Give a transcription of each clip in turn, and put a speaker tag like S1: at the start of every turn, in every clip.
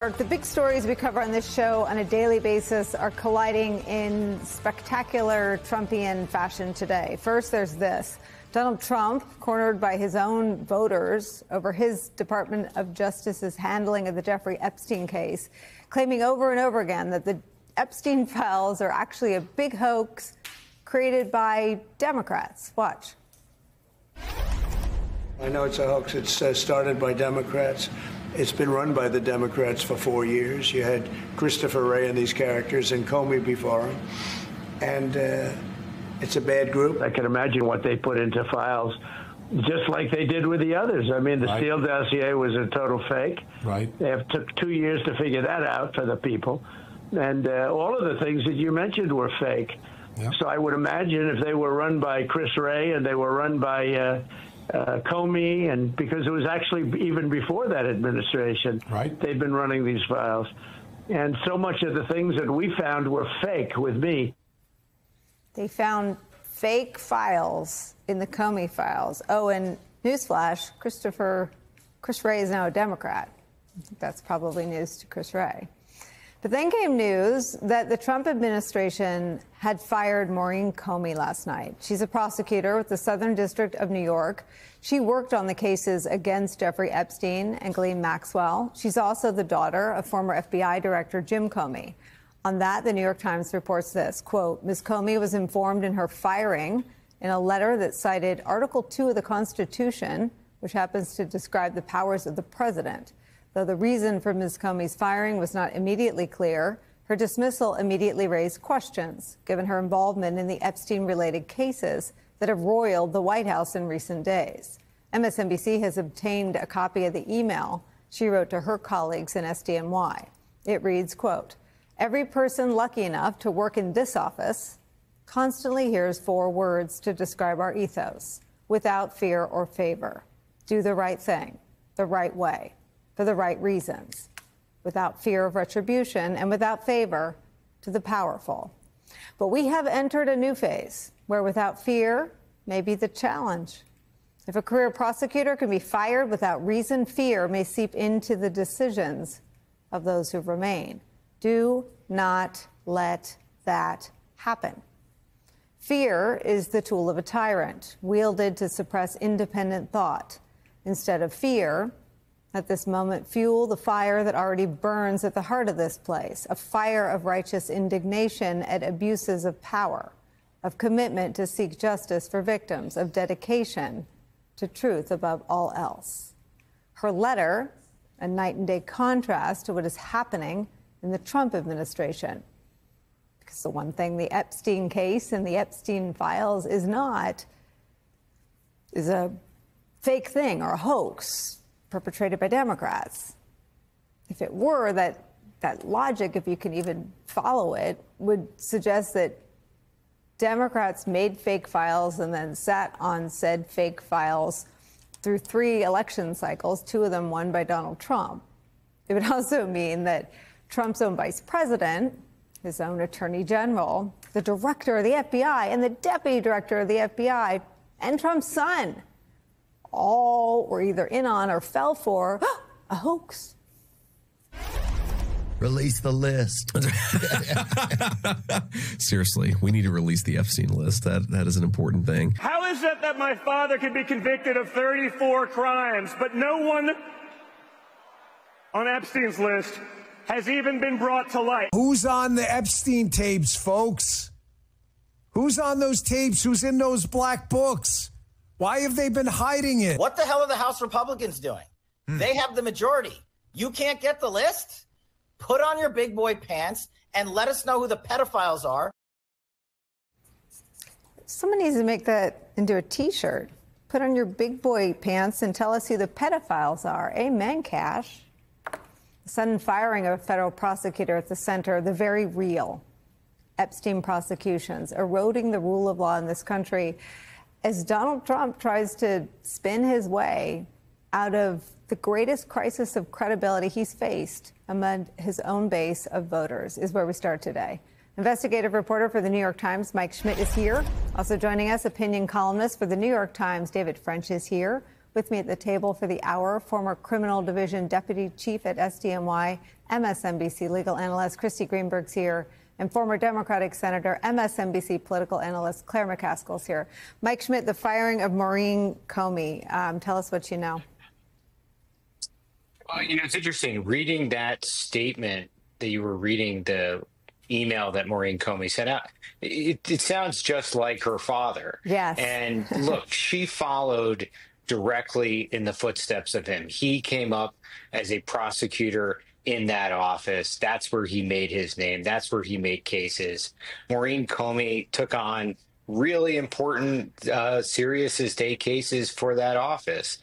S1: The big stories we cover on this show on a daily basis are colliding in spectacular Trumpian fashion today. First, there's this. Donald Trump, cornered by his own voters over his Department of Justice's handling of the Jeffrey Epstein case, claiming over and over again that the Epstein files are actually a big hoax created by Democrats. Watch.
S2: I know it's a hoax. It's started by Democrats. It's been run by the Democrats for 4 years. You had Christopher Wray and these characters and Comey before him. And it's a bad group.
S3: I can imagine what they put into files, just like they did with the others. I mean, the Steele dossier was a total fake.
S4: Right.
S3: They took 2 years to figure that out for the people. And all of the things that you mentioned were fake. Yep. So I would imagine if they were run by Chris Wray and they were run by Comey, and because it was actually even before that administration, they've been running these files. And so much of the things that we found were fake with me.
S1: They found fake files in the Comey files. Oh, and newsflash, Chris Wray is now a Democrat. I think that's probably news to Chris Wray. But then came news that the Trump administration had fired Maureen Comey last night. She's a prosecutor with the Southern District of New York. She worked on the cases against Jeffrey Epstein and Ghislaine Maxwell. She's also the daughter of former FBI Director Jim Comey. On that, the New York Times reports this, quote, Ms. Comey was informed in her firing in a letter that cited Article 2 of the Constitution, which happens to describe the powers of the president. Though the reason for Ms. Comey's firing was not immediately clear, her dismissal immediately raised questions, given her involvement in the Epstein-related cases that have roiled the White House in recent days. MSNBC has obtained a copy of the email she wrote to her colleagues in SDNY. It reads, quote, every person lucky enough to work in this office constantly hears 4 words to describe our ethos: without fear or favor, do the right thing, the right way, for the right reasons, without fear of retribution, and without favor to the powerful. But we have entered a new phase where without fear may be the challenge. If a career prosecutor can be fired without reason, fear may seep into the decisions of those who remain. Do not let that happen. Fear is the tool of a tyrant, wielded to suppress independent thought. Instead of fear, at this moment, fuel the fire that already burns at the heart of this place, a fire of righteous indignation at abuses of power, of commitment to seek justice for victims, of dedication to truth above all else. Her letter, a night and day contrast to what is happening in the Trump administration. Because the one thing the Epstein case and the Epstein files is not, is a fake thing or a hoax perpetrated by Democrats. If it were, that logic, if you can even follow it, would suggest that Democrats made fake files and then sat on said fake files through 3 election cycles, 2 of them won by Donald Trump. It would also mean that Trump's own vice president, his own attorney general, the director of the FBI, and the deputy director of the FBI, and Trump's son all were either in on or fell for a hoax.
S5: Release the list.
S6: Seriously, we need to release the Epstein list. That is an important thing.
S7: How is it that my father could be convicted of 34 crimes, but no one on Epstein's list has even been brought to light?
S4: Who's on the Epstein tapes, folks? Who's on those tapes? Who's in those black books? Why have they been hiding it?
S8: What the hell are the House Republicans doing? They have the majority. You can't get the list? Put on your big boy pants and let us know who the pedophiles are.
S1: Someone needs to make that into a T-shirt. Put on your big boy pants and tell us who the pedophiles are. Amen, Cash. The sudden firing of a federal prosecutor at the center of the very real Epstein prosecutions, eroding the rule of law in this country as Donald Trump tries to spin his way out of the greatest crisis of credibility he's faced among his own base of voters, is where we start today. Investigative reporter for the New York Times, Mike Schmidt, is here. Also joining us, opinion columnist for the New York Times, David French, is here. With me at the table for the hour, former Criminal Division Deputy Chief at SDNY, MSNBC legal analyst Christy Greenberg's here, and former Democratic Senator, MSNBC political analyst Claire McCaskill's here. Mike Schmidt, the firing of Maureen Comey. Tell us what you know.
S5: It's interesting reading that statement that you were reading, the email that Maureen Comey sent out. It sounds just like her father.
S1: Yes.
S5: And look, she followed directly in the footsteps of him. He came up as a prosecutor in that office. That's where he made his name. That's where he made cases. Maureen Comey took on really important, serious as day cases for that office.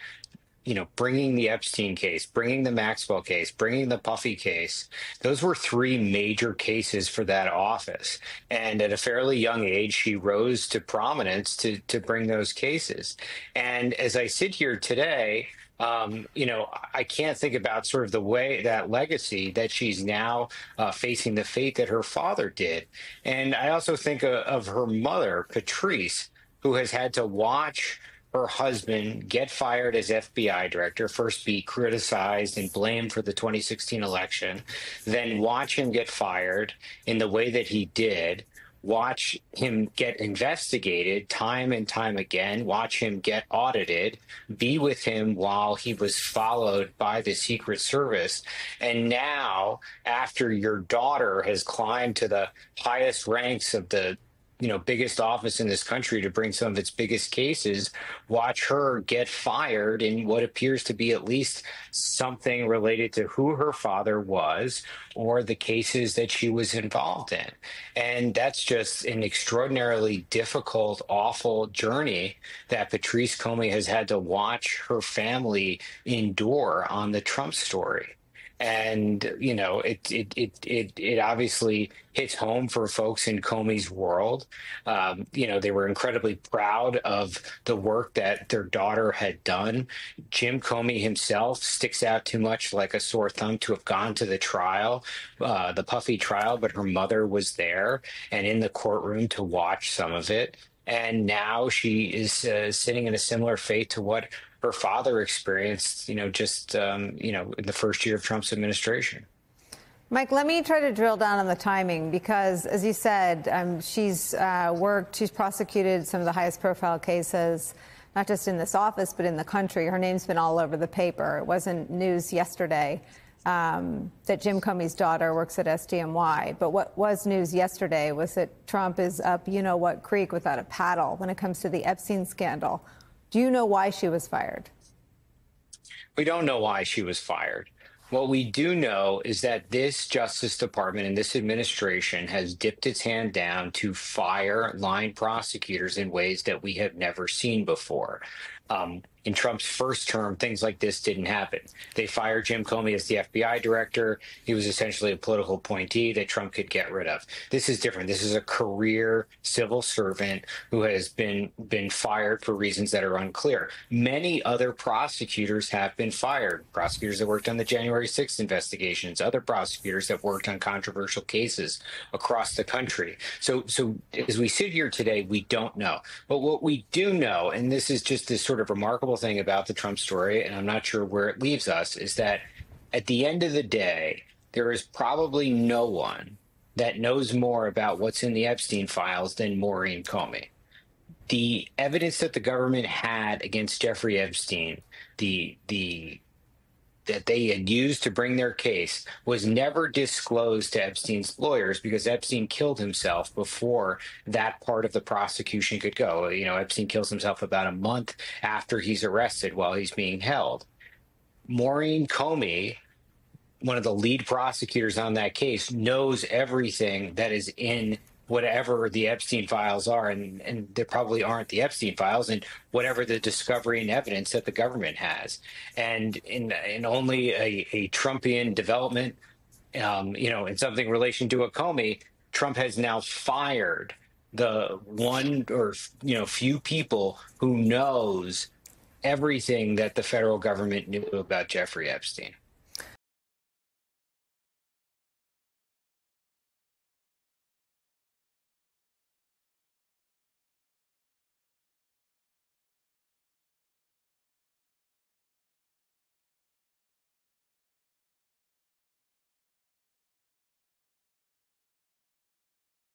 S5: Bringing the Epstein case, bringing the Maxwell case, bringing the Puffy case. Those were three major cases for that office. And at a fairly young age, she rose to prominence to bring those cases. And as I sit here today, I can't think about sort of the way, that legacy that she's now facing the fate that her father did. And I also think of her mother, Patrice, who has had to watch her husband get fired as FBI director, first be criticized and blamed for the 2016 election, then watch him get fired in the way that he did, watch him get investigated time and time again, watch him get audited, be with him while he was followed by the Secret Service. And now, after your daughter has climbed to the highest ranks of the biggest office in this country to bring some of its biggest cases, watch her get fired in what appears to be at least something related to who her father was or the cases that she was involved in. And that's just an extraordinarily difficult, awful journey that Patrice Comey has had to watch her family endure on the Trump story. And, it obviously hits home for folks in Comey's world. They were incredibly proud of the work that their daughter had done. Jim Comey himself sticks out too much like a sore thumb to have gone to the trial, the Puffy trial, but her mother was there and in the courtroom to watch some of it. And now she is sitting in a similar fate to what her father experienced, in the first year of Trump's administration.
S1: Mike, let me try to drill down on the timing because, as you said, she's prosecuted some of the highest profile cases, not just in this office, but in the country. Her name's been all over the paper. It wasn't news yesterday that Jim Comey's daughter works at SDNY. But what was news yesterday was that Trump is up you-know-what creek without a paddle when it comes to the Epstein scandal. Do you know why she was fired?
S5: We don't know why she was fired. What we do know is that this Justice Department and this administration has dipped its hand down to fire line prosecutors in ways that we have never seen before. In Trump's first term, things like this didn't happen. They fired Jim Comey as the FBI director. He was essentially a political appointee that Trump could get rid of. This is different. This is a career civil servant who has been fired for reasons that are unclear. Many other prosecutors have been fired. Prosecutors that worked on the January 6th investigations, other prosecutors that worked on controversial cases across the country. So as we sit here today, we don't know. But what we do know, and this is just this sort of remarkable thing about the Trump story, and I'm not sure where it leaves us, is that at the end of the day, there is probably no one that knows more about what's in the Epstein files than Maureen Comey. The evidence that the government had against Jeffrey Epstein, that they had used to bring their case, was never disclosed to Epstein's lawyers because Epstein killed himself before that part of the prosecution could go. Epstein kills himself about a month after he's arrested while he's being held. Maureen Comey, one of the lead prosecutors on that case, knows everything that is in whatever the Epstein files are, and there probably aren't the Epstein files, and whatever the discovery and evidence that the government has. And in only a Trumpian development, in something in relation to a Comey, Trump has now fired the one or few people who knows everything that the federal government knew about Jeffrey Epstein.